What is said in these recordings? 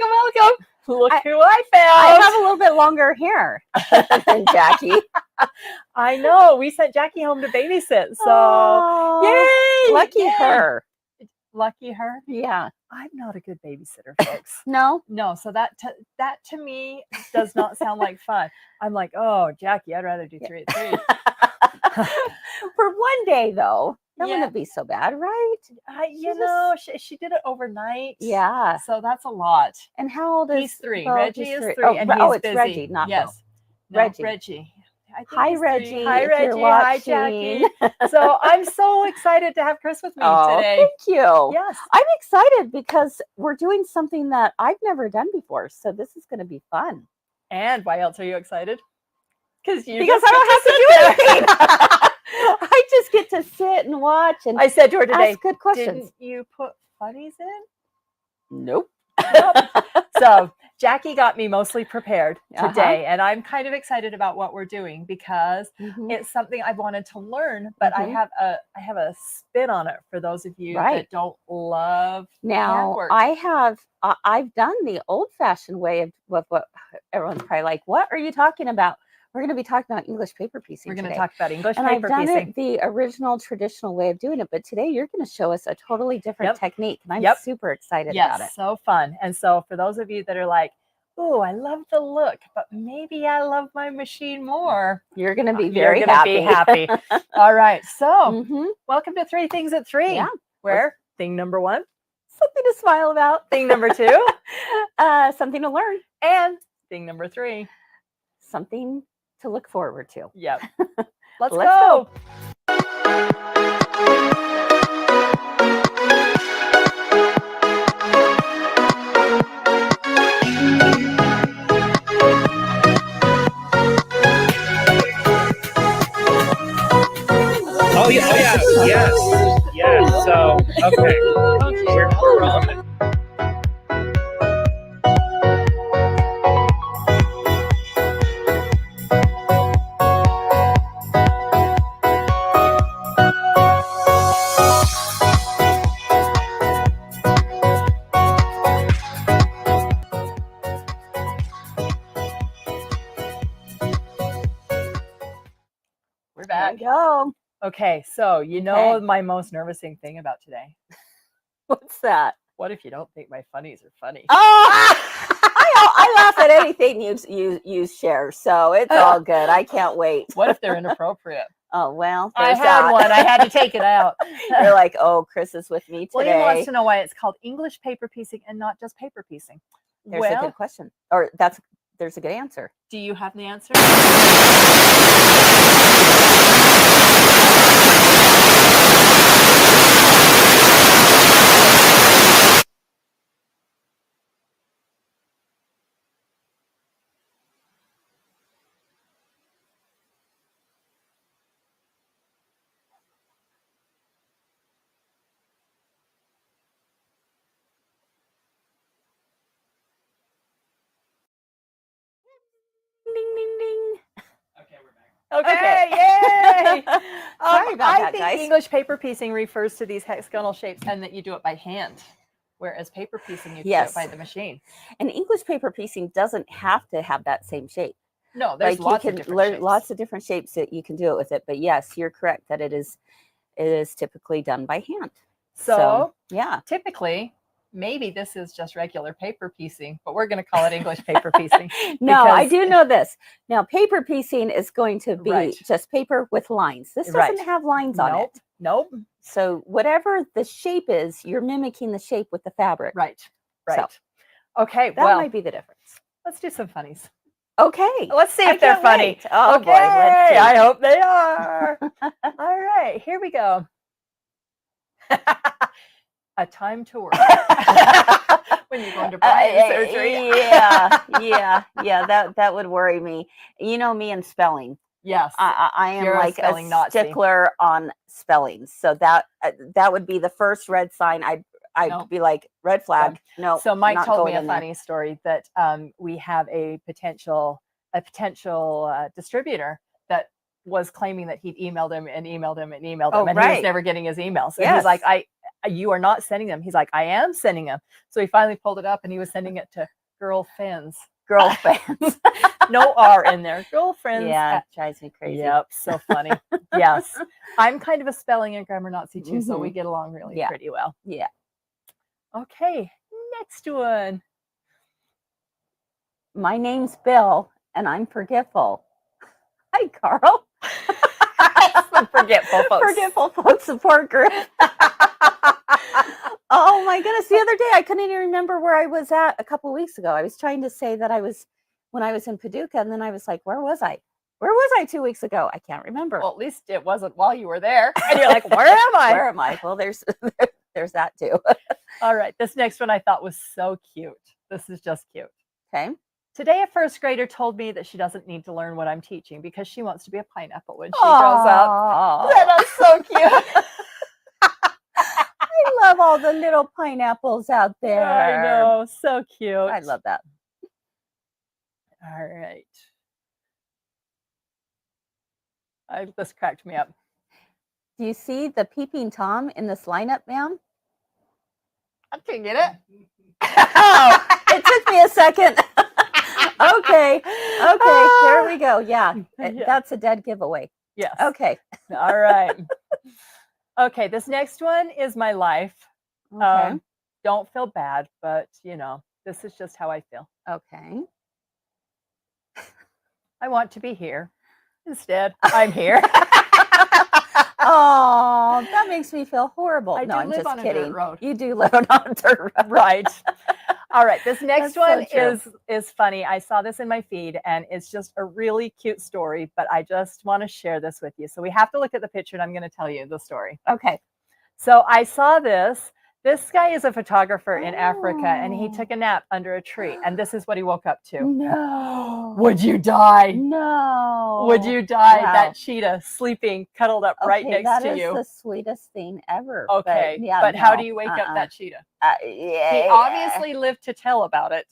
welcome. Look who I found. I have a little bit longer hair than Jackie. I know. We sent Jackie home to babysit. So, oh, yay! Lucky yay. her. Lucky her. Yeah. I'm not a good babysitter, folks. No. No. So that to me does not sound like fun. I'm like, oh, Jackie, I'd rather do 3 at 3. For one day, though, that Yeah. wouldn't be so bad, right? You know, she did it overnight. Yeah. So that's a lot. And how old is He's 3. Bo? Reggie He's is 3. 3, Oh, and he's it's busy. Reggie, not yes. Bo. No, Reggie. Reggie. I think Hi, he's 3. Reggie. Hi, if Reggie. you're Hi, watching. Jackie. So I'm so excited to have Chris with me today. Thank you. Yes. I'm excited because we're doing something that I've never done before. So this is going to be fun. And why else are you excited? Because I don't have to do anything. I just get to sit and watch and I said to her today, ask good questions. didn't you put funnies in? Nope. So Jackie got me mostly prepared today, Uh-huh. and I'm kind of excited about what we're doing because it's something I've wanted to learn, but I have a spin on it for those of you that don't love now handwork. I've done the old-fashioned way of what everyone's probably like, what are you talking about? We're going to be talking about English paper piecing. We're going today. to talk about English and paper I've done piecing. it the original traditional way of doing it, but today you're going to show us a totally different technique, and I'm super excited about it. So fun. And so for those of you that are like, oh, I love the look, but maybe I love my machine more, you're going to be very happy. All right. So welcome to 3 Things at 3. Yeah. Where thing number 1, something to smile about. Thing number 2, something to learn. And thing number 3, something to look forward to. Yep. Let's go. Oh yeah, yes. So okay, we're rolling. We're back. There we go. Okay, so you know my most nervousing thing about today. What's that? What if you don't think my funnies are funny? Oh, I laugh at anything you share, so it's all good. I can't wait. What if they're inappropriate? Oh, well, I had one. I had to take it out. You're like, oh, Chris is with me today. William wants to know why it's called English paper piecing and not just paper piecing. There's a good question. Or there's a good answer. Do you have the answer? Ding, ding, ding. Okay, we're back. Okay, yay! Sorry about that, think guys. English paper piecing refers to these hexagonal shapes and that you do it by hand, whereas paper piecing you can do it by the machine. And English paper piecing doesn't have to have that same shape. No, there's lots of different shapes. Lots of different shapes that you can do it with it. But yes, you're correct that it is typically done by hand. So yeah, typically, maybe this is just regular paper piecing, but we're going to call it English paper piecing. No, I do know this. Now, paper piecing is going to be just paper with lines. This doesn't have lines on it. Nope. So whatever the shape is, you're mimicking the shape with the fabric. Right. So, okay, that might be the difference. Let's do some funnies. Okay. Let's see if they're funny. Wait. Oh, okay. boy. Let's see. I hope they are. All right, here we go. A time to work. When you're going to brain surgery. yeah. That would worry me. You know me and spelling. Yes. I am You're like a stickler on spelling. So that would be the first red sign. I'd be like, red flag. No. So Mike told me a funny story that we have a potential distributor that was claiming that he'd emailed him and he was never getting his emails. And he's like, you are not sending them. He's like, I am sending them. So he finally pulled it up and he was sending it to girlfriends. Girlfriends. No R in there. Girlfriends. Yeah, it drives me crazy. Yep, so funny. Yes. I'm kind of a spelling and grammar Nazi too, so we get along really pretty well. Yeah. Okay, next one. My name's Bill, and I'm forgetful. Hi, Carl. Forgetful folks. Forgetful folks support group. Oh my goodness. The other day, I couldn't even remember where I was at a couple of weeks ago. I was trying to say that when I was in Paducah, and then I was like, where was I? Where was I 2 weeks ago? I can't remember. Well, at least it wasn't while you were there. And you're like, where am I? Where am I? Well, there's that too. All right. This next one I thought was so cute. This is just cute. Okay. Today, a first grader told me that she doesn't need to learn what I'm teaching because she wants to be a pineapple when she grows up. That is so cute. I love all the little pineapples out there. I know. So cute. I love that. All right. This cracked me up. Do you see the peeping Tom in this lineup, ma'am? I can't get it. Oh, it took me a second. Okay, there we go. Yeah, that's a dead giveaway. Yes. Okay. All right. Okay, this next one is my life. Okay. Don't feel bad, but this is just how I feel. Okay. I want to be here. Instead, I'm here. Oh, that makes me feel horrible. I No, do I'm live just on a kidding. dirt road. You do live on a dirt road. Right. All right. This next That's so one true. is funny. I saw this in my feed and it's just a really cute story, but I just want to share this with you. So we have to look at the picture and I'm going to tell you the story. Okay. So I saw this. This guy is a photographer in Africa and he took a nap under a tree and this is what he woke up to. No. Would you die? No. Would you die? Wow. That cheetah sleeping cuddled up right next to That is you. the sweetest thing ever. Okay. But How do you wake up that cheetah? Yeah. He obviously lived to tell about it.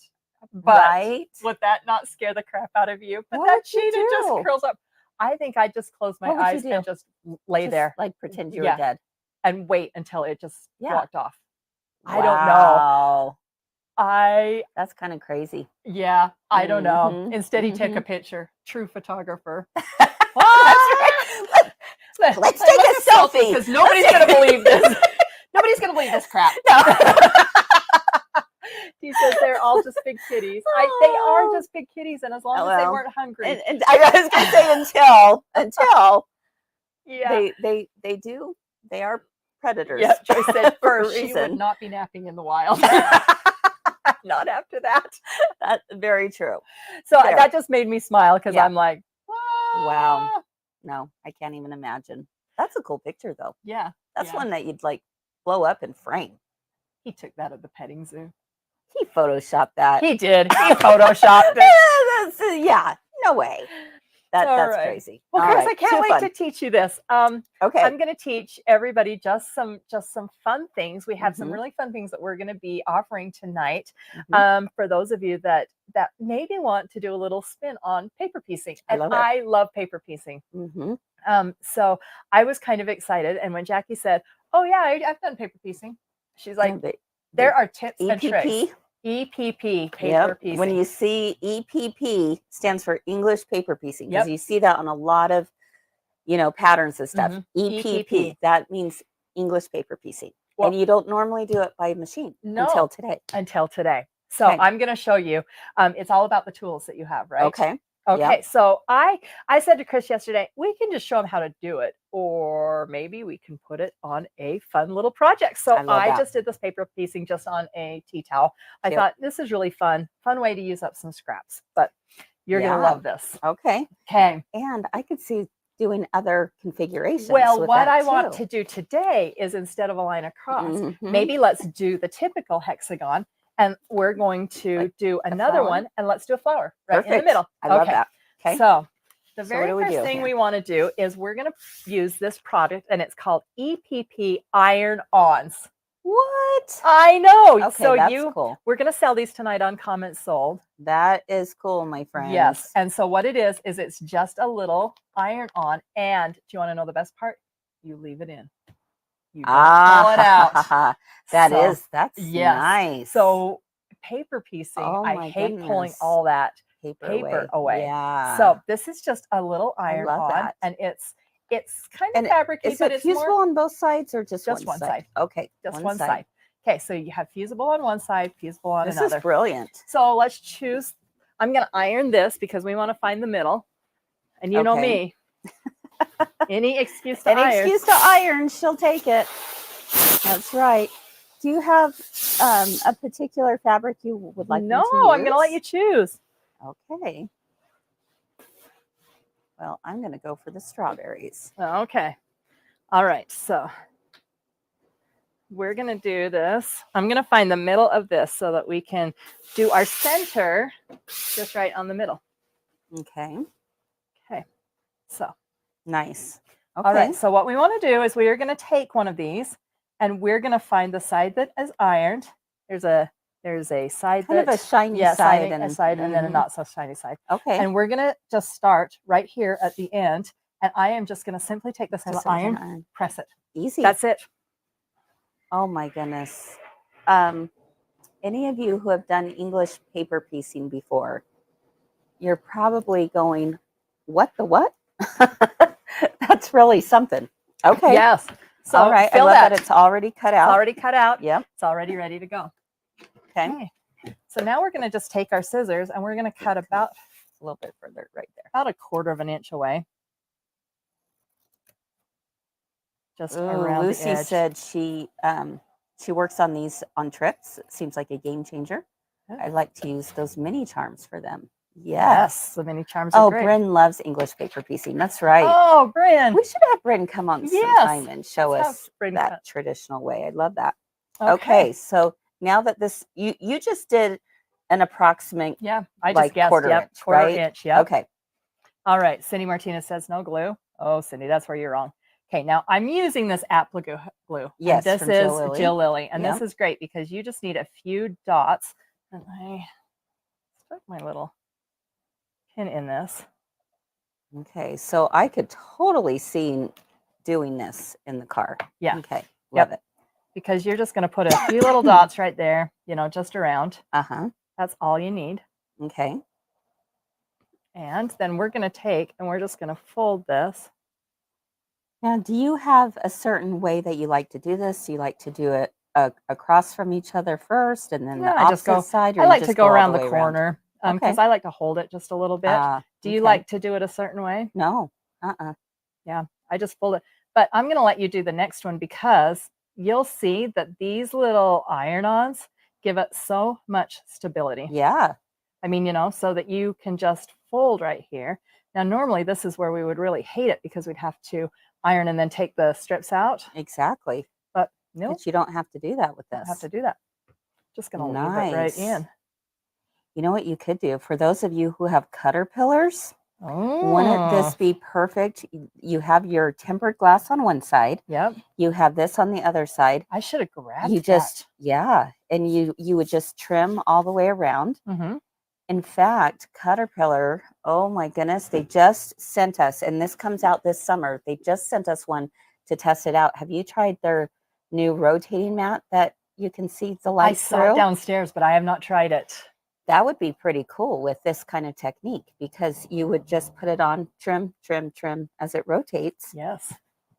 But right? would that not scare the crap out of you? But What that would you cheetah just do? curls up. I think I'd just close my What would you eyes do? and just lay Just, there like pretend you Yeah. were dead. and wait until it just Yeah. walked off. I don't know. Wow. That's kind of crazy. I don't know. Mhm, Instead, he took a picture. True photographer. That's right. Let's take a selfie. Because nobody's going to believe this. Nobody's going to believe this crap. He says they're all just big kitties. They are just big kitties, and as long as they weren't hungry. And I was going to say until they are predators. Yeah, Joyce said for a first she reason. would not be napping in the wild. Not after that. That's very true. So Fair. that just made me smile because Yeah. I'm like, Wow. "Ah." No, I can't even imagine. That's a cool picture, though. Yeah. That's yeah. one that you'd like blow up and frame. He took that at the petting zoo. He photoshopped that. He did. He photoshopped it. Yeah, no way. That's right. crazy. Well, All Chris, right, I can't too wait fun. to teach you this. Okay. I'm going to teach everybody just some fun things. We have some Mhm. really fun things that we're going to be offering tonight. Mhm. For those of you that maybe want to do a little spin on paper piecing. I And love it. I love paper piecing. Mhm. So I was kind of excited. And when Jackie said, "Oh yeah, I've done paper piecing," she's like, Yeah, "There are tips and tricks." EPP. EPP, paper Yep. piecing. When you see EPP stands for English paper piecing, because Yep. you see that on a lot of, patterns and stuff. Mhm. EPP. That means English paper piecing. Well- And you don't normally do it by machine No. until today. until today. So Okay. I'm going to show you. It's all about the tools that you have, right? Okay. Okay. yeah. So I said to Chris yesterday, we can just show him how to do it, or maybe we can put it on a fun little project. So I love that. just did this paper piecing just on a tea towel. I Cute. thought this is really fun way to use up some scraps, but you're going to Yeah. love this. Okay. Okay. And I could see doing other configurations. Well, with what that I want too. to do today is instead of a line across, Mhm. maybe let's do the typical hexagon, and we're going to Like do another flower? one, and let's do a flower right in the Perfect. middle. I love that. Okay. So the So very what do we first do thing here? we want to do is we're going to use this product, and it's called EPP Iron-Ons. What? I know. Okay, so that's cool. we're going to sell these tonight on Comments Sold. That is cool, my friends. Yes. And so what it is it's just a little iron-on. And do you want to know the best part? You leave it in. You don't pull it out. That's Yes. nice. So paper piecing, Oh I my hate pulling goodness. all that paper away. Yeah. So this is just a little iron love on, that. and it's kind of And fabricy, is but it it's fusible more on both sides or just one one side. Okay, Just one side. Okay, so you have fusible on one side, fusible on This another. is brilliant. So let's choose. I'm going to iron this because we want to find the middle. And you know me. Any excuse to iron. Excuse to iron, she'll take it. That's right. Do you have a particular fabric you would like me to use? No, I'm going to let you choose. Okay. Well, I'm going to go for the strawberries. Okay. All right. So we're going to do this. I'm going to find the middle of this so that we can do our center just right on the middle. Okay. Okay. So nice. Okay. All right. So what we want to do is we are going to take one of these and we're going to find the side that is ironed. There's a side kind of a shiny side and a side and then a not so shiny side. Okay. And we're going to just start right here at the end. And I am just going to simply take this little iron, press it. Easy. That's it. Oh my goodness. Any of you who have done English paper piecing before, you're probably going, what the what? That's really something. Okay. Yes. So all right. I love that it's already cut out. It's already cut out. Yep. It's already ready to go. Okay. So now we're going to just take our scissors and we're going to cut about a little bit further right there. About 1/4 inch away. Just around Lucy the edge. said she works on these on trips. It seems like a game changer. I like to use those mini charms for them. Yes, the mini charms are great. Bryn loves English paper piecing. That's right. Oh, Bryn. We should have Bryn come on sometime and show us that traditional way. I love that. Okay, so now that this, you just did an approximate, I just guessed, 1/4 inch, 1/4 right? inch, yeah. Okay. All right, Cindy Martinez says no glue. Oh, Cindy, that's where you're wrong. Okay, now I'm using this Apple glue. Yes, this from is Jill Lily, and Yep. this is great because you just need a few dots. And I stuck my little pin in this. Okay, so I could totally see doing this in the car. Yeah. Okay, love it. Because you're just going to put a few little dots right there, just around. Uh-huh. That's all you need. Okay. And then we're going to take and we're just going to fold this. Now, do you have a certain way that you like to do this? Do you like to do it across from each other first and then the opposite side? Or I like to go around the corner because Okay. I like to hold it just a little bit. Do you like to do it a certain way? No. Yeah, I just fold it. But I'm going to let you do the next one because you'll see that these little iron-ons give it so much stability. Yeah. I mean, so that you can just fold right here. Now, normally this is where we would really hate it because we'd have to iron and then take the strips out. Exactly. But no, But you don't have to do that with this. Don't have to do that. Just going to leave it right in. You know what you could do? For those of you who have caterpillars, wouldn't this be perfect? You have your tempered glass on one side. Yep. You have this on the other side. I should have grabbed you just, and you would just trim all the way around. Mm-hmm. In fact, Caterpillar, oh my goodness, they just sent us, and this comes out this summer. They just sent us one to test it out. Have you tried their new rotating mat that you can see the light through? I saw it downstairs, but I have not tried it. That would be pretty cool with this kind of technique because you would just put it on, trim, trim, trim as it rotates. Yes.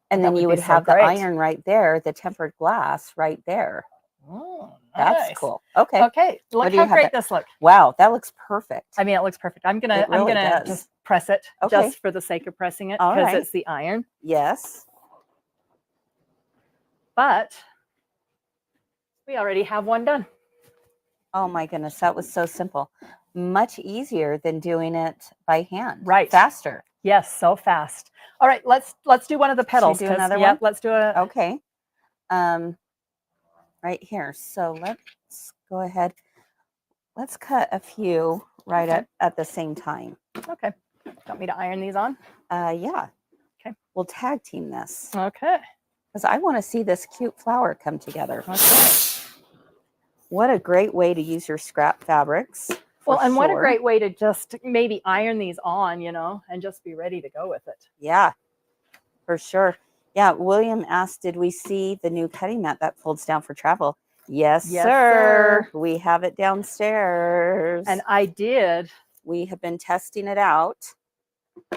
And then you would have the iron right there, the tempered glass right there. Oh, nice. That's cool. Okay. Okay. Look how great this looks. Wow, that looks perfect. I mean, it looks perfect. I'm gonna just press it just for the sake of pressing it because it's the iron. Yes. But we already have one done. Oh my goodness, that was so simple. Much easier than doing it by hand. Right. Faster. Yes, so fast. All right, let's do one of the petals. Should we do another one? Let's do it. Okay. Right here. So let's go ahead. Let's cut a few right at the same time. Okay. Want me to iron these on? Yeah. Okay. We'll tag team this. Okay. Because I want to see this cute flower come together. Okay. What a great way to use your scrap fabrics. Well, and what a great way to just maybe iron these on, and just be ready to go with it. Yeah, for sure. Yeah, William asked, did we see the new cutting mat that folds down for travel? Yes, Yes, sir. sir. We have it downstairs. And I did. We have been testing it out.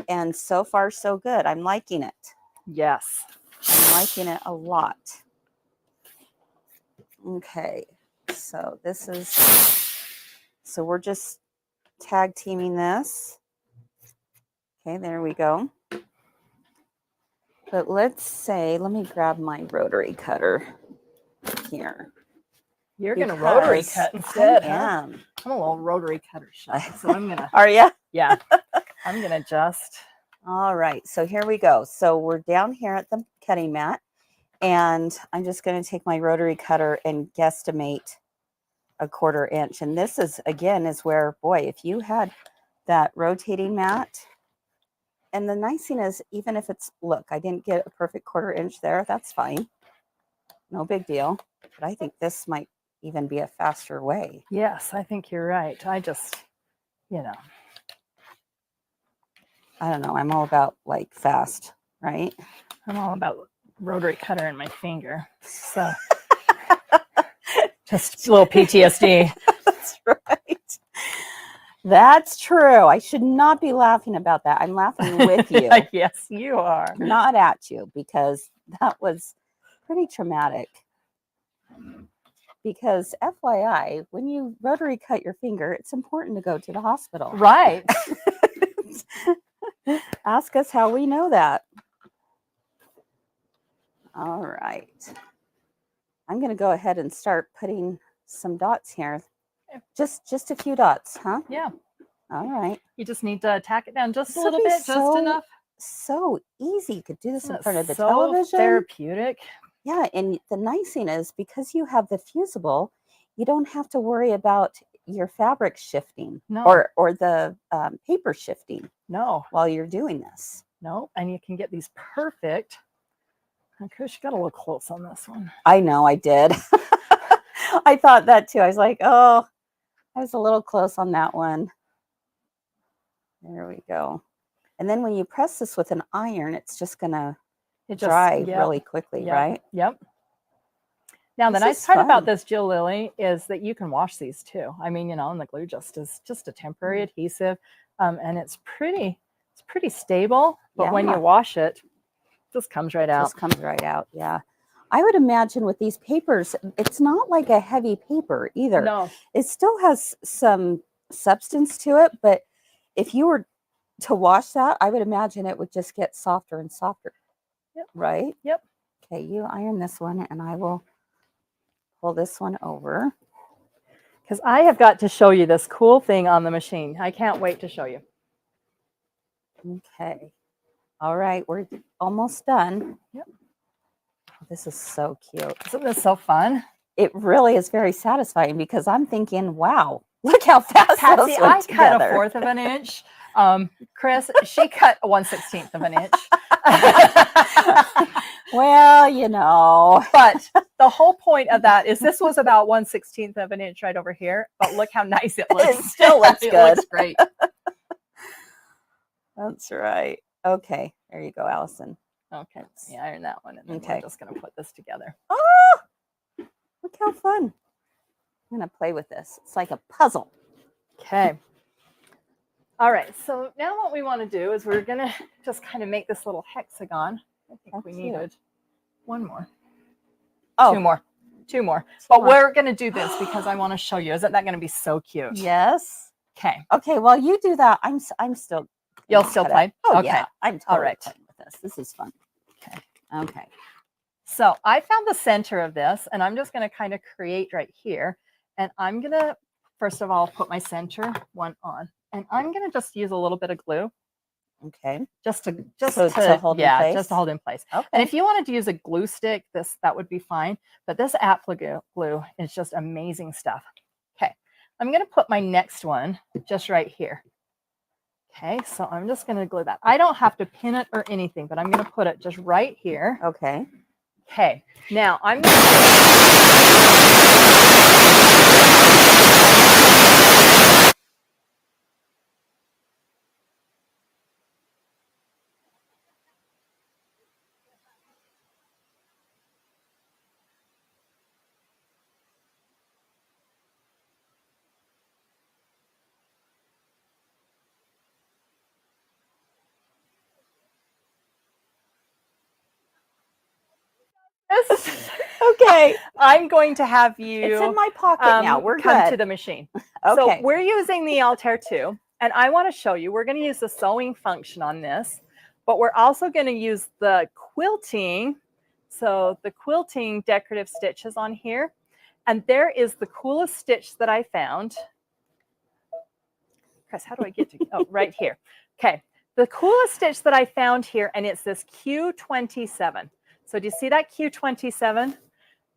And so far, so good. I'm liking it. Yes. I'm liking it a lot. Okay, so this is, so we're just tag teaming this. Okay, there we go. But let's say, let me grab my rotary cutter here. You're going to rotary because cut instead, I huh? am. I'm a little rotary cutter shy, so I'm going to, Are you? yeah, I'm going to just. All right, so here we go. So we're down here at the cutting mat, and I'm just going to take my rotary cutter and guesstimate a 1/4 inch. And this is, again, is where, boy, if you had that rotating mat, and the nice thing is, even if it's, look, I didn't get a perfect 1/4 inch there, that's fine. No big deal. But I think this might even be a faster way. Yes, I think you're right. I just, you know. I don't know. I'm all about like fast, right? I'm all about rotary cutter in my finger. So just a little PTSD. That's right. That's true. I should not be laughing about that. I'm laughing with you, Yes, you are. not at you, because that was pretty traumatic. Because FYI, when you rotary cut your finger, it's important to go to the hospital. Right. Ask us how we know that. All right. I'm going to go ahead and start putting some dots here. Just a few dots, huh? Yeah. All right. You just need to tack it down just This a would little be bit, just so enough. So easy. You could do this in Isn't it front of the so television. therapeutic. Yeah, and the nice thing is, because you have the fusible, you don't have to worry about your fabric shifting No. or the paper shifting No, while you're doing this. no. And you can get these perfect. Kush, you got a little close on this one. I know, I did. I thought that too. I was like, oh, I was a little close on that one. There we go. And then when you press this with an iron, it's just going to It just dry yep, really quickly, yep, right? Yep. Now, the This nice is part fun. about this Jill Lily is that you can wash these too. I mean, you know, and the glue just is just a temporary adhesive, and it's pretty stable. But when Yeah. you wash it, it just comes right out. Just comes right out. Yeah. I would imagine with these papers, it's not like a heavy paper either. No, It still has some substance to it, but if you were to wash that, I would imagine it would just get softer and softer. Yep. Right? Yep. Okay, you iron this one and I will pull this one over. because I have got to show you this cool thing on the machine. I can't wait to show you. Okay. All right, we're almost done. Yep. This is so cute. Isn't this so fun? It really is very satisfying because I'm thinking, wow, look how fast Patsy, those I went cut together. 1/4 of an inch. Chris, she cut 1/16 of an inch. Well, you know. But the whole point of that is this was about 1/16 of an inch right over here. But look how nice it looks. It still looks It good. looks great. That's right. Okay, there you go, Allison. Okay, yeah, iron that one, and then Okay. we're just going to put this together. Oh, look how fun. I'm going to play with this. It's like a puzzle. Okay. All right, so now what we want to do is we're going to just kind of make this little hexagon. I think That's we cute. needed one more. Oh, Two more. But more. we're going to do this because I want to show you. Isn't that going to be so cute? yes. Okay. Okay, well, you do that. I'm still. You'll gonna still cut play? out. Oh, Okay. yeah. I'm totally right. playing with this. This is fun. Okay. Okay. So I found the center of this, and I'm just going to kind of create right here. And I'm going to, first of all, put my center one on. And I'm going to just use a little bit of glue Okay. just to hold in yeah, place? just to hold in place. Okay. And if you wanted to use a glue stick, that would be fine. But this Apple glue is just amazing stuff. Okay, I'm going to put my next one just right here. Okay, so I'm just going to glue that. I don't have to pin it or anything, but I'm going to put it just right here. Okay. Okay, now I'm going this. Okay. I'm going to have you It's in my pocket now. We're come good. to the machine. Okay. So we're using the Altair 2, and I want to show you, we're going to use the sewing function on this, but we're also going to use the quilting. So the quilting decorative stitches on here, and there is the coolest stitch that I found. Chris, how do I get to, oh, right here. Okay, the coolest stitch that I found here, and it's this Q27. So do you see that Q27?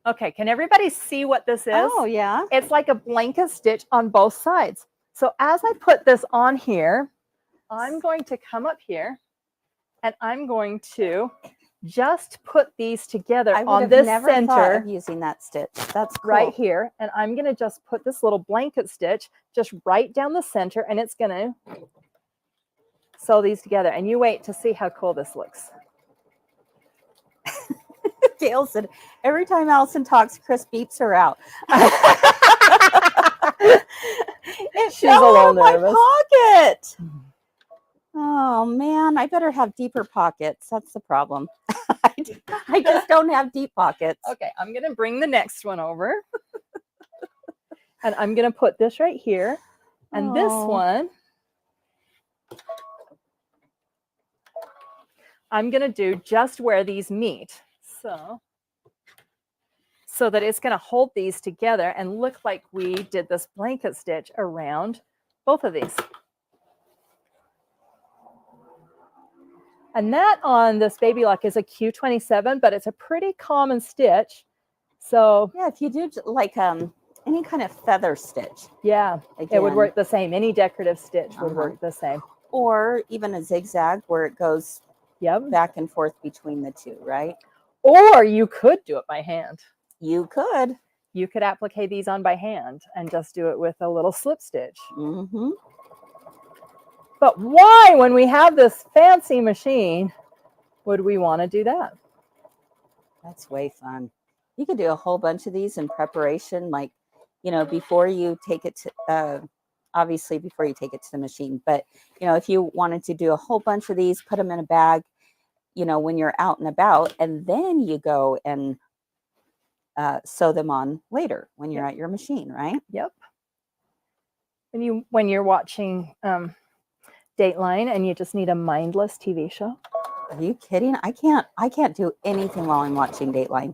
Okay, can everybody see what this is? Oh, yeah. It's like a blanket stitch on both sides. So as I put this on here, I'm going to come up here and I'm going to just put these together I would on have this never thought center of using that stitch. That's cool. right here. And I'm going to just put this little blanket stitch just right down the center, and it's going to sew these together. And you wait to see how cool this looks. Gail said, every time Allison talks, Chris beeps her out. It She's a fell out little of nervous. my pocket. Oh man, I better have deeper pockets. That's the problem. I just don't have deep pockets. Okay, I'm going to bring the next one over. And I'm going to put this right here. And this Oh. one, I'm going to do just where these meet. So that it's going to hold these together and look like we did this blanket stitch around both of these. And that on this Baby Lock is a Q27, but it's a pretty common stitch. So Yeah, if you do like any kind of feather stitch, yeah, it would again, work the same. Any decorative stitch would Uh-huh. work the same. or even a zigzag where it goes Yep. back and forth between the two, right? Or you could do it by hand. You could. You could applique these on by hand and just do it with a little slip stitch. Mm-hmm. But why, when we have this fancy machine, would we want to do that? That's way fun. You could do a whole bunch of these in preparation, like, you know, before you take it to, obviously before you take it to the machine. But, you know, if you wanted to do a whole bunch of these, put them in a bag, you know, when you're out and about, and then you go and sew them on later when you're Yep. at your machine, right? Yep. When you're watching Dateline and you just need a mindless TV show. Are you kidding? I can't do anything while I'm watching Dateline.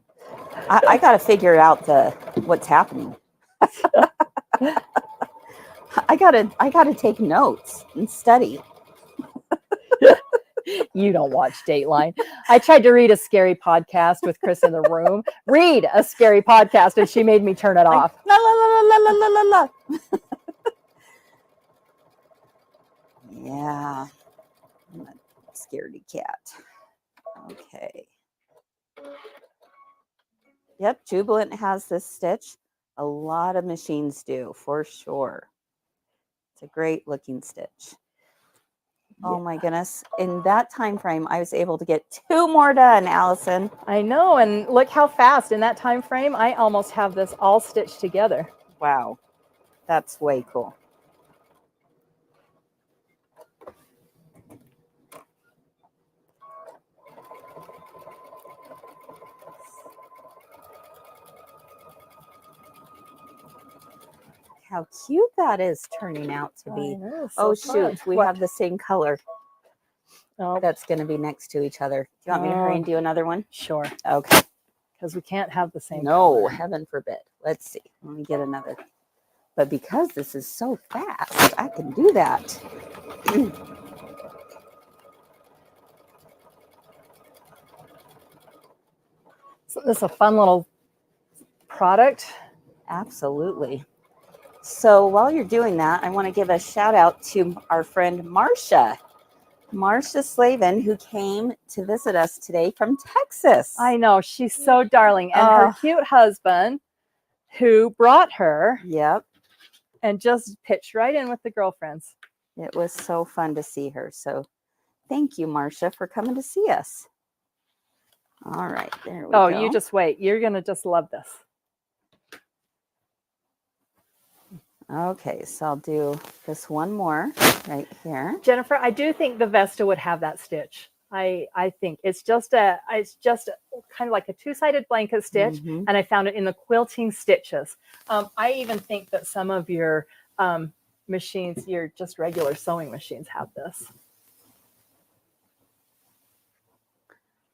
I got to figure out what's happening. I gotta take notes and study. You don't watch Dateline. I tried to read a scary podcast with Chris in the room. Read a scary podcast, and she made me turn it off. La la la la la la la la. Yeah, I'm a scaredy cat. Okay. Yep, Jubilant has this stitch. A lot of machines do, for sure. It's a great looking stitch. Oh my goodness. In that time frame, I was able to get 2 more done, Allison. I know, and look how fast in that time frame I almost have this all stitched together. Wow. That's way cool. How cute that is turning out to be. Oh shoot, we have the same color. Oh, That's going to be next to each other. Do you want me to hurry and do another one? sure, Okay. because we can't have the same. No, color. heaven forbid. Let's see. Let me get another. But because this is so fast, I can do that. So this is a fun little product. Absolutely. So while you're doing that, I want to give a shout out to our friend Marcia Slavin, who came to visit us today from Texas. I know, she's so darling, and her cute husband, who brought her Yep. and just pitched right in with the girlfriends. It was so fun to see her. So thank you, Marcia, for coming to see us. All right, there we go. Oh, you just wait. You're going to just love this. Okay, so I'll do this one more right here. Jennifer, I do think the Vesta would have that stitch. I think it's just kind of like a two-sided blanket stitch, Mhm. and I found it in the quilting stitches. I even think that some of your machines, your just regular sewing machines, have this.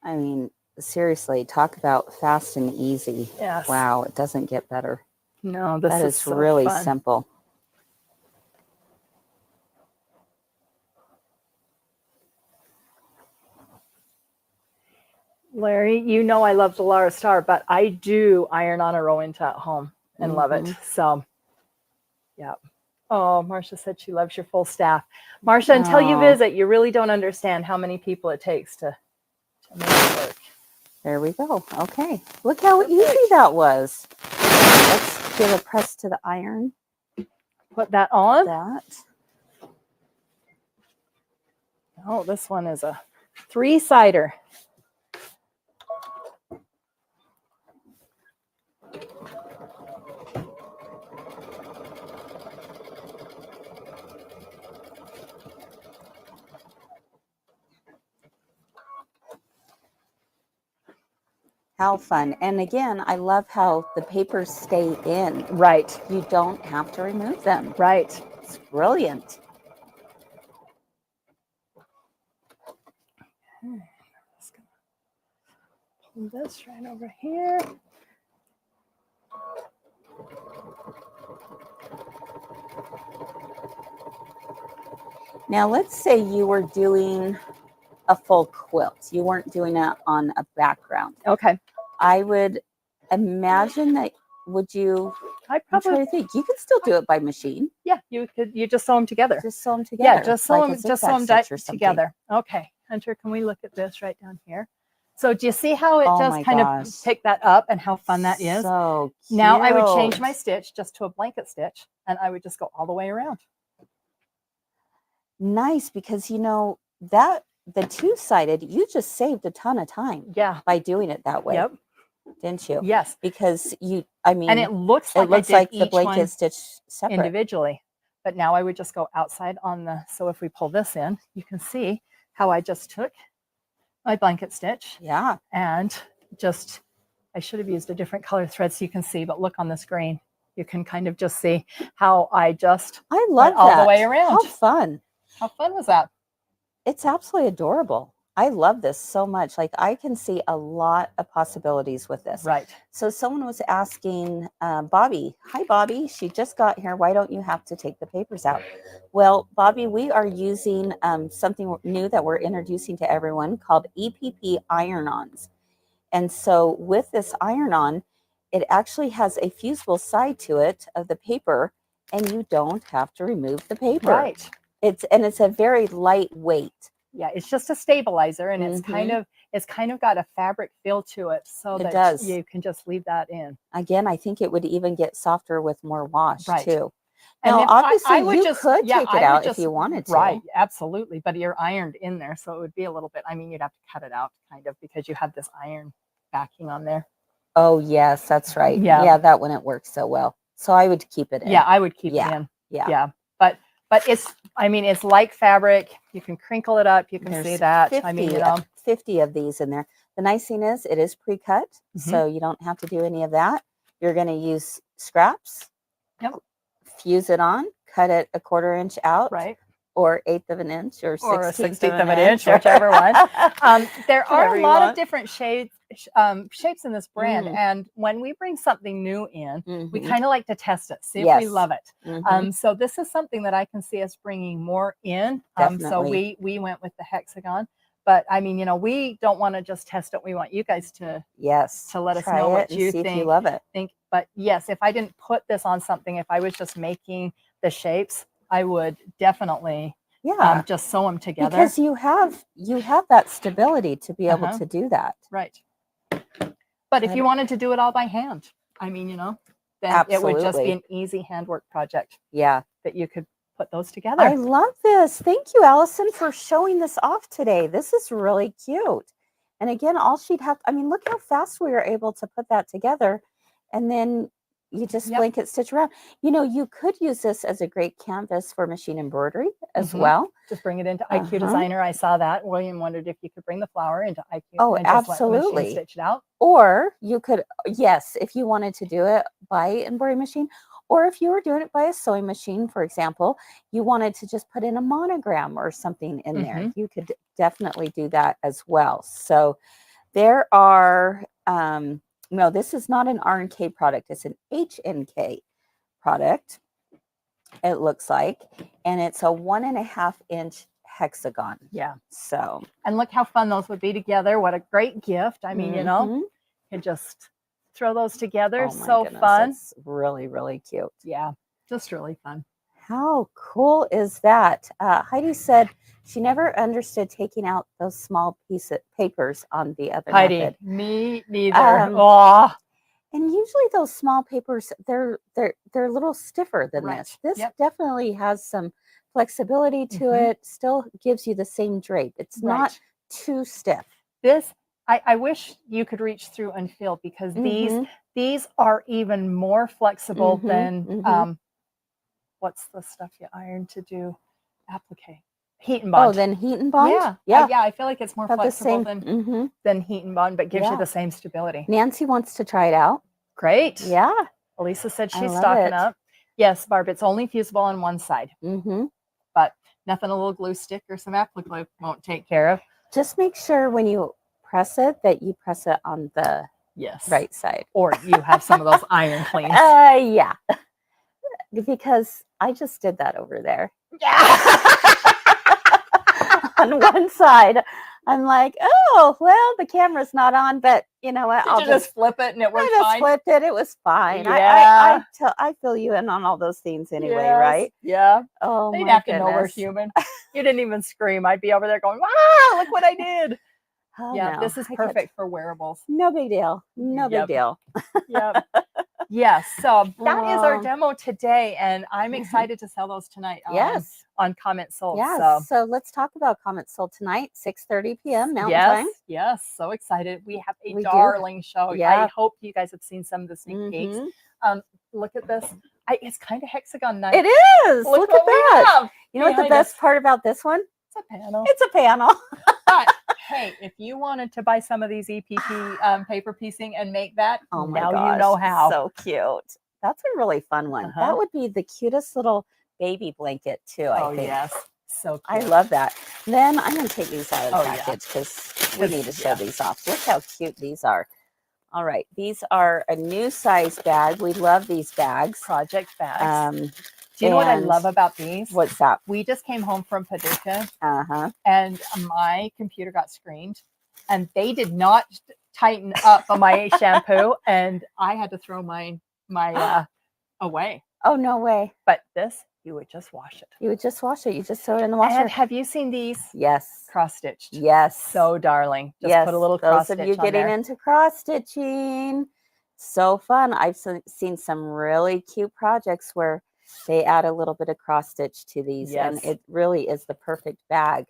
I mean, seriously, talk about fast and easy. Yes. Wow, it doesn't get better. No, this That is is so really fun. simple. Larry, you know I love the Lara Star, but I do iron on a Rowenta at home and love it. So, yeah. Oh, Marcia said she loves your full staff. Marcia, until you Oh. visit, you really don't understand how many people it takes to make it work. There we go. Okay. Look how easy that was. Let's give a press to the iron. Put that on. That. Oh, this one is a 3-sider. How fun. And again, I love how the papers stay in. Right, You don't have to remove them. right. It's brilliant. Just gonna pull this right over here. Now, let's say you were doing a full quilt. You weren't doing it on a background. Okay. I would imagine that, would you, I I'm trying probably, to think, you could still do it by machine. yeah, you just sew them together. Just sew them together. Yeah, just sew like a them, just sew zigzag them stitch or something. together. Okay, Hunter, can we look at this right down here? So do you see how it Oh just my kind gosh. of picked that up and how fun that is? So cute. Now I would change my stitch just to a blanket stitch, and I would just go all the way around. Nice, because you know that the two-sided, you just saved a ton of time Yeah. by doing it that way. Yep. Didn't you? Yes. Because you, I mean, And it looks like looks I did like the each blanket one stitch separate. individually, but now I would just go outside on the. So if we pull this in, you can see how I just took my blanket stitch Yeah. and just. I should have used a different color thread so you can see, but look on this green. You can kind of just see how I just I love went all that. the way around. How fun. How fun was that? It's absolutely adorable. I love this so much. Like, I can see a lot of possibilities with this. Right. So someone was asking Bobby, hi, Bobby, she just got here. Why don't you have to take the papers out? Well, Bobby, we are using something new that we're introducing to everyone called EPP iron-ons. And so with this iron-on, it actually has a fusible side to it of the paper, and you don't have to remove the paper. Right. It's a very lightweight. Yeah, it's just a stabilizer, and it's Mhm. kind of got a fabric feel to it, so It that does. you can just leave that in. Again, I think it would even get softer with more wash Right. too. And Now, if obviously, I would you just, could yeah, take I it would out if just, you wanted to. right, absolutely. But you're ironed in there, so it would be a little bit. I mean, you'd have to cut it out, kind of, because you have this iron backing on there. Oh yes, that's right. Yeah. Yeah, that wouldn't work so well. So I would keep it in. Yeah, I would keep Yeah. it in. Yeah. Yeah, but it's. I mean, it's like fabric. You can crinkle it up. You can see There's that. 50, I mean, you know, 50 of these in there. The nice thing is it is pre-cut, Mhm. so you don't have to do any of that. You're going to use scraps. Yep. Fuse it on, cut it a 1/4 inch out, right? or 1/8 of an inch, or 16th of of an inch, whichever one. There are Whatever a you lot of want. different shapes in this brand, Mm. and when we bring something new in, we Mhm. kind of like to test it, see if we Yes. love it. Mhm. So this is something that I can see us bringing more in. So Definitely. we went with the hexagon, but I mean, you know, we don't want to just test it. We want you guys to Yes. let us Try know it what and you see if you think. love it. But yes, if I didn't put this on something, if I was just making the shapes, I would definitely Yeah. just sew them together. Because you have that stability to be able Uh-huh. to do that. Right. But if But- you wanted to do it all by hand, I mean, you know, then it would just be Absolutely. an easy handwork project Yeah. that you could put those together. I love this. Thank you, Allison, for showing this off today. This is really cute. And again, all she'd have, I mean, look how fast we were able to put that together. And then you just Yep. blanket stitch around. You know, you could use this as a great canvas for machine embroidery as Mhm. well. Just bring it into IQ Uh-huh. Designer. I saw that. William wondered if you could bring the flower into IQ Oh, and just let the machine absolutely. stitch it out. Or you could, yes, if you wanted to do it by embroidery machine, or if you were doing it by a sewing machine, for example, you wanted to just put in a monogram or something in there, Mhm. you could definitely do that as well. So there are, no, this is not an R&K product, it's an HNK product, it looks like, and it's a 1.5-inch hexagon. Yeah. So, And look how fun those would be together. What a great gift. I mean, you know, mhm. you can just throw those together. Oh my So goodness, fun. that's really, really cute. Yeah. Just really fun. How cool is that? Heidi said she never understood taking out those small papers on the other Heidi, method. me neither. Um, And usually those small papers, they're a little stiffer than Right. this. This Yep. definitely has some flexibility to Mhm. it. Still gives you the same drape. It's not Right. too stiff. This, I wish you could reach through and feel, because Mhm. these are even more flexible Mhm, than mhm. what's the stuff you iron to do applique? Heat and Oh, bond. then heat and bond. Yeah. Yeah. Yeah, I feel like it's more About the flexible same. than Mhm. heat and bond, but gives you Yeah. the same stability. Nancy wants to try it out. Great. Yeah. Elisa said I she's love stocking it. up. Yes, Barb, it's only fusible on one side, Mhm. but nothing a little glue stick or some applique glue won't take care of. Just make sure when you press it that you press it on the Yes. right side. Or you have some of those iron cleans. Yeah. Because I just did that over there. On one side, I'm like, oh, well, the camera's not on, but you know what? Did you just flip it and it worked I just fine? flipped it. It was fine. Yeah. I fill you in on all those things anyway, Yes, right? Yeah. Oh They'd my have to know we're goodness. human. You didn't even scream. I'd be over there going, ah, look what I did. Oh, Yeah, no, this is I could- perfect for wearables. No big deal. No big Yep. deal. Yep. Yes. So that is our Oh. demo today, and I'm excited to sell those tonight Yes. on Comment Sold. Yes. So let's talk about Comment Sold tonight, 6:30 p.m. Mountain yes, Time. yes, so excited. We have a We do. darling show. I Yeah. hope you guys have seen some of the sneak peeks. Mhm. Look at this. It's kind of hexagon knife. It is. Look what at we that. have You know what the behind best us. part about this one? It's a panel. It's a panel. But hey, if you wanted to buy some of these EPP paper piecing and make that, Oh my now gosh, you know how. so cute. That's a really fun one. Uh-huh. That would be the cutest little baby blanket too, I think. Yes, so cute. I love that. Then I'm going to take these out of the Oh, yeah. package because we need to show Yeah. these off. Look how cute these are. All right, these are a new size bag. We love these bags. Project bags. Do Do you know what I and love about these? What's that? We just came home from Paducah Uh-huh. and my computer got screened, and they did not tighten up on my shampoo, and I had to throw my away. Oh, no way. But this, you would just wash it. You would just wash it. You just throw it in the washer. And have you seen these Yes. cross stitched? Yes. So darling. Just yes. put a little cross Those of stitch you on getting there. into cross stitching, so fun. I've seen some really cute projects where they add a little bit of cross stitch to these, and Yes. it really is the perfect bag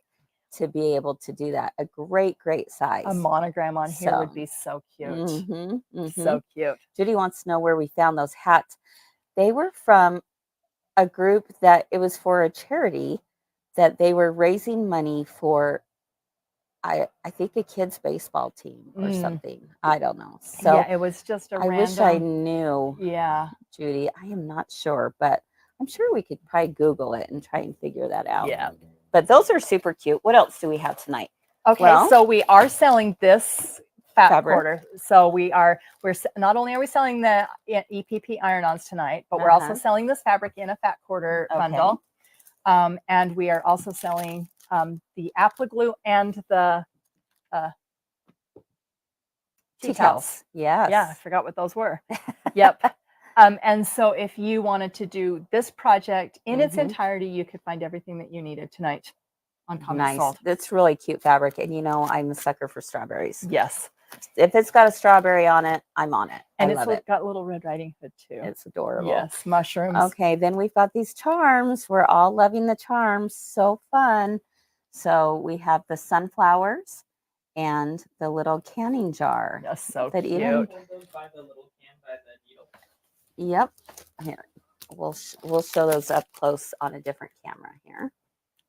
to be able to do that. A great size. A monogram on here would So, be so cute. Mhm, mhm. So cute. Judy wants to know where we found those hats. They were from a group that it was for a charity that they were raising money for. I think a kids baseball team or something. I don't know. So yeah, it was just a I random. wish I knew, Yeah. Judy. I am not sure, but I'm sure we could probably Google it and try and figure that out. Yeah. But those are super cute. What else do we have tonight? Okay, Well- so we are selling this fat Fabric. quarter. So we're not only are we selling the EPP iron-ons tonight, but we're also Uh-huh. selling this fabric in a fat quarter Okay. bundle. And we are also selling the applique glue and the tea towels. Yes. Yeah, I forgot what those were. Yep. And so if you wanted to do this project in its Mhm. entirety, you could find everything that you needed tonight on Comment Nice. Sold. That's really cute fabric. And you know, I'm a sucker for strawberries. Yes. If it's got a strawberry on it, I'm on it. And I it's love it. got a little Red Riding Hood too. It's adorable. Yes, mushrooms. Okay, then we've got these charms. We're all loving the charms. So fun. So we have the sunflowers and the little canning jar. Yes, so that cute. even- Hold those by the little can by the needle. Yep. Here, we'll show those up close on a different camera here. Look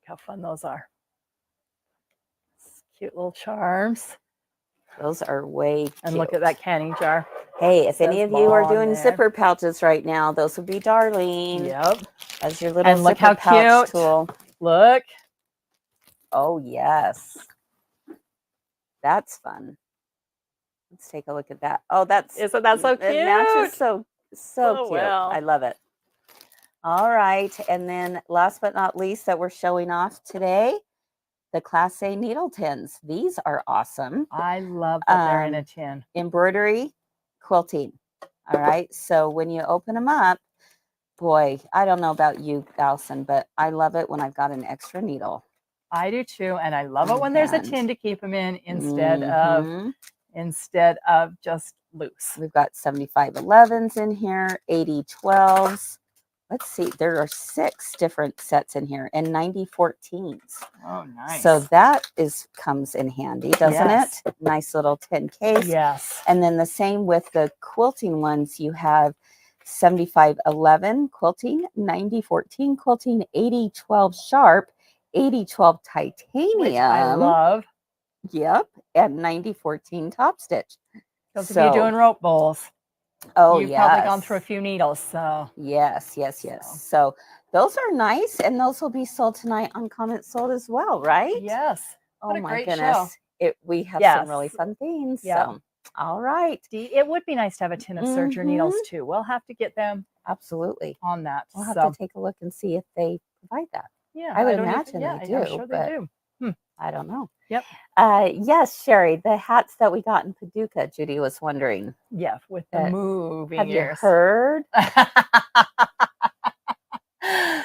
how fun those are. Cute little charms. Those are way cute. And look at that canning jar. Hey, if any Says of you are ball on doing there. zipper pouches right now, those would be darling. Yep. As your little And look zipper how pouch cute. tool. Look. Oh, yes. That's fun. Let's take a look at that. Oh, Isn't that so it matches cute? so Oh, cute. well. I love it. All right. And then last but not least that we're showing off today, the Class A needle tins. These are awesome. I love that they're in a Um, tin. Embroidery quilting. All right. So when you open them up, boy, I don't know about you, Allison, but I love it when I've got an extra needle. I do too, and I love it when there's a And- tin to keep them in Mhm. instead of just loose. We've got 7511s in here, 8012s. Let's see, there are 6 different sets in here and 9014s. Oh, nice. So that comes in handy, doesn't Yes. it? Nice little tin case. Yes. And then the same with the quilting ones. You have 7511 quilting, 9014 quilting, 8012 sharp, 8012 titanium. Which I love. Yep, and 9014 top stitch. Because if you're doing rope bowls, Oh, you've yes. probably gone through a few needles. So Yes. So those are nice, and those will be sold tonight on Comment Sold as well, right? yes. Oh What a my great goodness. We have some really Yes. fun things. Yep. So all right. It would be nice to have a tin of serger needles too. We'll have to get them Absolutely. on that. We'll have So to take a look and see if they provide that. yeah, I would don't even- imagine they I'm do, sure but- they do. I don't know. Yep. Yes, Sherry, the hats that we got in Paducah, Judy was wondering. Yeah, with the moving Have you ears. heard?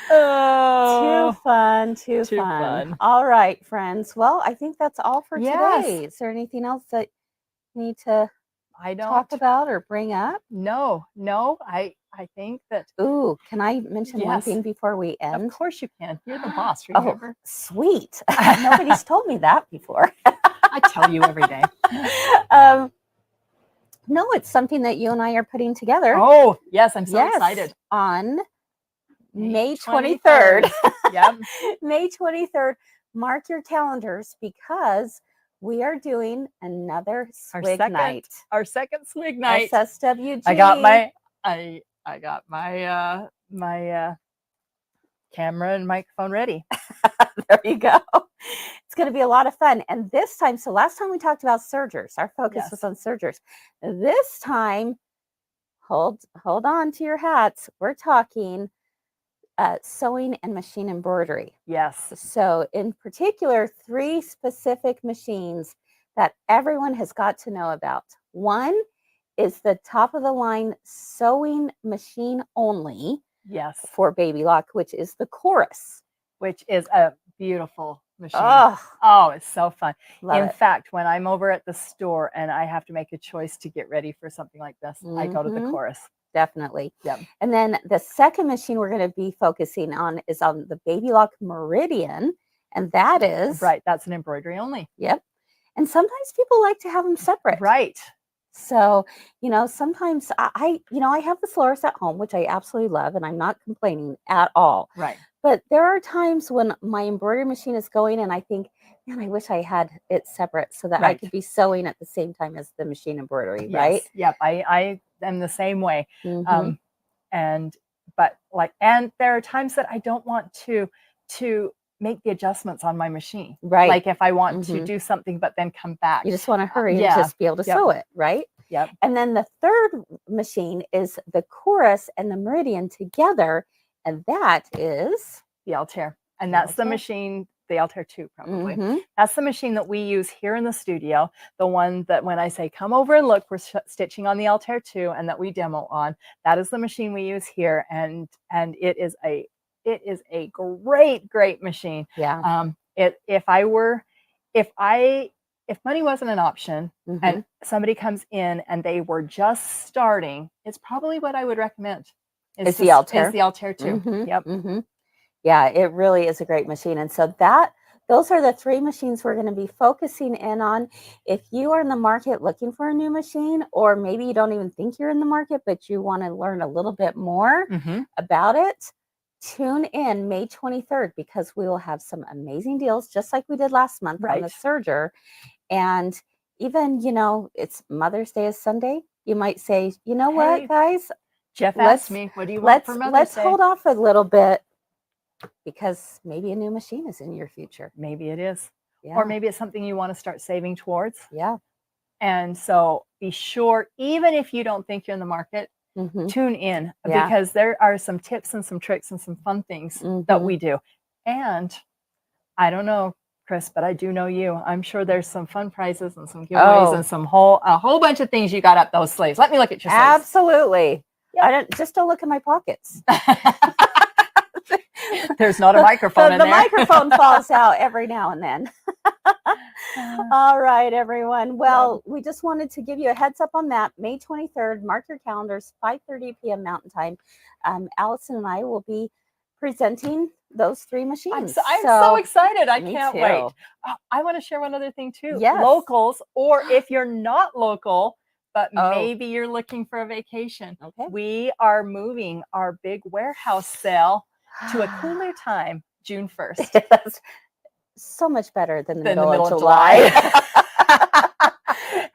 Oh, Too fun. too fun. All right, friends. Well, I think that's all for Yes. today. Is there anything else that you need to I don't talk about or bring up? No. I think that Ooh, can I mention one Yes. thing before we of end? course you can. You're the boss, Oh, remember? sweet. Nobody's told me that before. I tell you every day. No, it's something that you and I are putting together. Oh, yes, I'm so Yes, excited. on May 23rd. 23rd. Yep. May 23rd. Mark your calendars because we are doing another Our swig second night. Our second swig night. SSWG. I got my my camera and microphone ready. There you go. It's going to be a lot of fun. And this time, so last time we talked about sergers, our focus was Yes. on sergers. This time, hold on to your hats. We're talking sewing and machine embroidery. Yes. So in particular, 3 specific machines that everyone has got to know about. One is the top of the line sewing machine only Yes. for Baby Lock, which is the Chorus. Which is a beautiful machine. Oh, Oh, it's so fun. love In it. fact, when I'm over at the store and I have to make a choice to get ready for something like this, I go to the Mhm. Chorus. Definitely. Yep. And then the second machine we're going to be focusing on is on the Baby Lock Meridian. And that is, Right. That's an embroidery only. Yep. And sometimes people like to have them separate. Right. So, sometimes I have the Solaris at home, which I absolutely love, and I'm not complaining at all. Right. But there are times when my embroidery machine is going and I think, man, I wish I had it separate so that I Right. could be sewing at the same time as the machine embroidery, right? Yes. Yep. I am the same way. Mhm. And there are times that I don't want to make the adjustments on my machine. Right. Like if I want to Mhm. do something, but then come back. You just want to hurry yeah. and just be able to Yep. sew it, right? Yep. And then the third machine is the Chorus and the Meridian together, and that is The Altair. And The that's the Altair. machine, the Altair 2 probably. Mhm. That's the machine that we use here in the studio. The one that when I say, come over and look, we're stitching on the Altair 2 and that we demo on. That is the machine we use here. And it is a great machine. Yeah. If money wasn't an option Mhm. and somebody comes in and they were just starting, it's probably what I would recommend. Is the Altair. Is the Altair 2. Mhm, Yep. mhm. Yeah, it really is a great machine. And so that those are the 3 machines we're going to be focusing in on. If you are in the market looking for a new machine, or maybe you don't even think you're in the market, but you want to learn a little bit more about it, tune in May 23rd, because we will have some amazing deals, just like we did last month on the Right. Surger. And even, it's Mother's Day is Sunday. You might say, you know Hey, what, guys, Jeff let's- asked me, what do you want for Mother's let's Day? hold off a little bit, because maybe a new machine is in your future. Maybe it is. Yeah. Or maybe it's something you want to start saving towards. Yeah. And so be sure, even if you don't think you're in the market, Mhm. tune in, Yeah. because there are some tips and some tricks and some fun things that we do. And I don't know, Chris, but I do know you. I'm sure there's some fun prizes and some giveaways and a whole bunch of things you got up those sleeves. Let me look at your sleeves. Absolutely. Yep. Don't look in my pockets. There's not a microphone in the there. microphone falls out every now and then. All right, everyone. Well, we just wanted to give you a heads up on that. May 23rd, mark your calendars, 5:30 p.m. Mountain Time. Allison and I will be presenting those 3 machines. I'm so excited. I Me can't too. wait. Oh, I want to share one other thing too. Yes. Locals, or if you're not local, but Oh. maybe you're looking for a vacation, Okay. we are moving our big warehouse sale to a cooler time, June 1st. That's so much better than the Than middle, the middle of of July.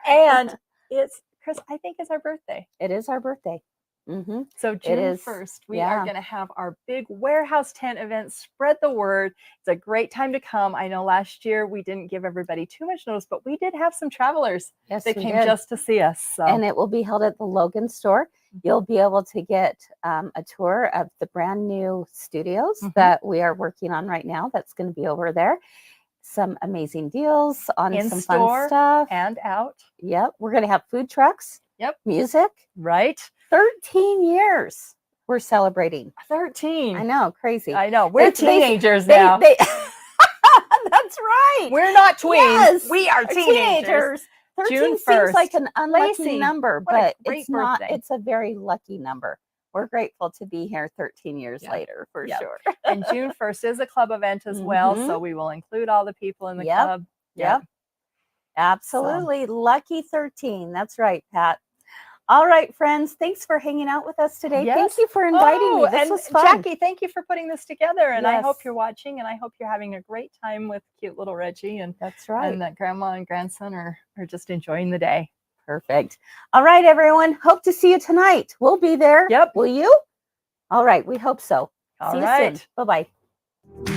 And it's, Chris, I think it's our birthday. It is our birthday. Mm-hmm. So June is, 1st, we yeah. are going to have our big warehouse tent event. Spread the word. It's a great time to come. I know last year we didn't give everybody too much notice, but we did have some travelers Yes, that we came did. just to see us. So And it will be held at the Logan store. You'll be able to get a tour of the brand new studios that we are working on right now. That's going to be over there. Some amazing deals on in some store fun stuff. and out. Yep. We're going to have food trucks. Yep. Music. Right? 13 years we're celebrating. 13. I know. Crazy. I know. We're They- teenagers now. That's right. We're not tweens. Yes, We are teenagers. 13 June seems like 1st. an unlucky Lacey, number, what a but great it's not. birthday. It's a very lucky number. We're grateful to be here 13 years Yeah. later, for Yep. sure. And June 1st is a club event as well. Mhm. So we will include all the people in the Yep. club. Yep. Absolutely. Lucky 13. That's right, Pat. All right, friends. Thanks for hanging out with us today. Yes. Thank you for inviting me. This and was fun. Jackie, thank you for putting this together. And I hope Yes. you're watching, and I hope you're having a great time with cute little Reggie, and That's right. and that grandma and grandson are just enjoying the day. Perfect. All right, everyone. Hope to see you tonight. We'll be there. Yep. Will you? All right. We hope so. All see right. you soon. Bye-bye.